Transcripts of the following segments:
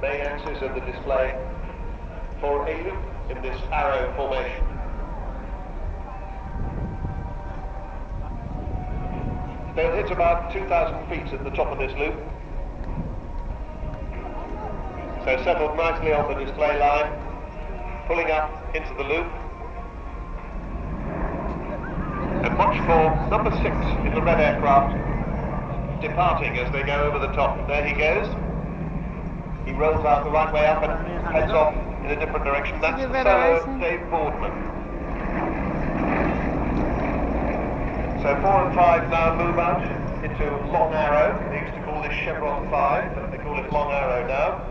main axis of the display for a loop in this arrow formation. They'll hit about 2,000 feet at the top of this loop. So settled nicely on the display line, pulling up into the loop. And watch for number 6 in the red aircraft departing as they go over the top. There he goes. He rolls out the right way up and heads off in a different direction. That's the solo Dave Boardman. So 4 and 5 now move out into Long Arrow. They used to call this Chevron 5, but they call it Long Arrow now.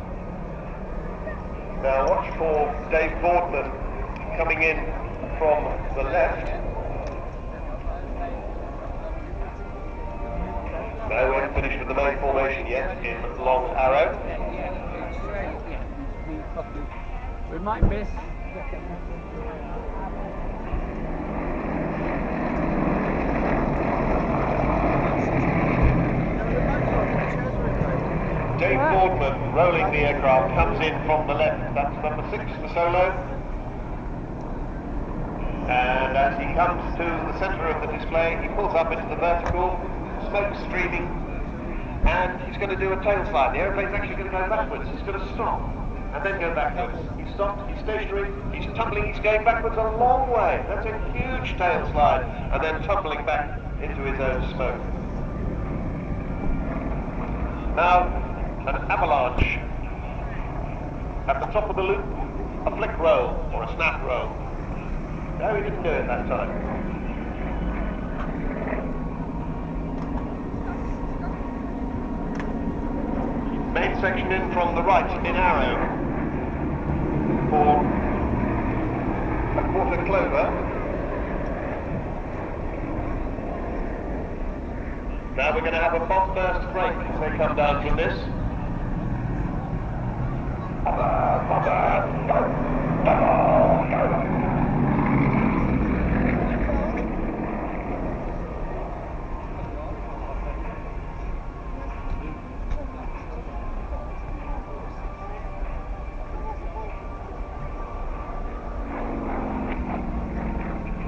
Now watch for Dave Boardman coming in from the left. No, we haven't finished with the main formation yet in Long Arrow. We might miss. Dave Boardman rolling the aircraft comes in from the left. That's number 6, the solo. And as he comes to the centre of the display, he pulls up into the vertical, smoke streaming, and he's going to do a tail slide. The aeroplane's actually going to go backwards. He's going to stop and then go backwards. He's stopped, he's stationary, he's tumbling, he's going backwards a long way. That's a huge tail slide, and then tumbling back into his own smoke. Now, an avalanche at the top of the loop, a flick roll or a snap roll. No, he didn't do it that time. Main section in from the right in arrow for a quarter clover. Now we're going to have a bomb burst break as they come down from this.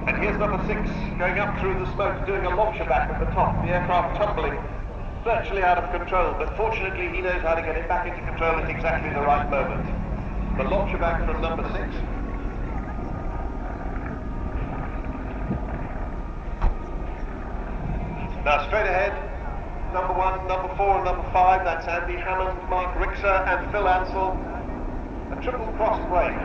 And here's number 6 going up through the smoke, doing a launcher back at the top. The aircraft tumbling virtually out of control, but fortunately he knows how to get it back into control at exactly the right moment. The launcher back from number 6. Now straight ahead, number 1, number 4 and number 5, that's Andy Hammond, Mark Rixer and Phil Ansell. A triple cross break.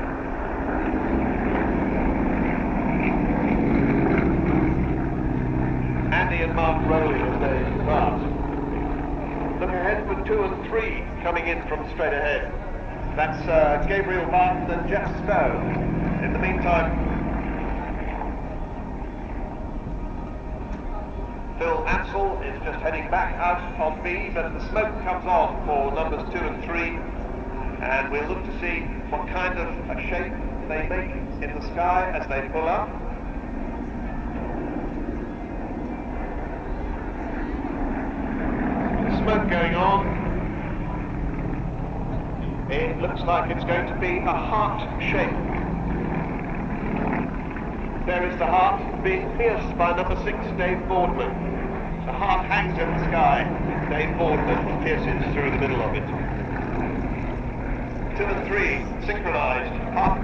Andy and Mark rolling as they pass. Look ahead for 2 and 3 coming in from straight ahead. That's Gabriel Barton and Jeff Stowe. In the meantime, Phil Ansell is just heading back out on B, but the smoke comes on for numbers 2 and 3, and we'll look to see what kind of a shape they make in the sky as they pull up. Smoke going on. It looks like it's going to be a heart shape. There is the heart being pierced by number 6, Dave Boardman. The heart hangs in the sky. Dave Boardman pierces through the middle of it. 2 and 3 synchronized. Half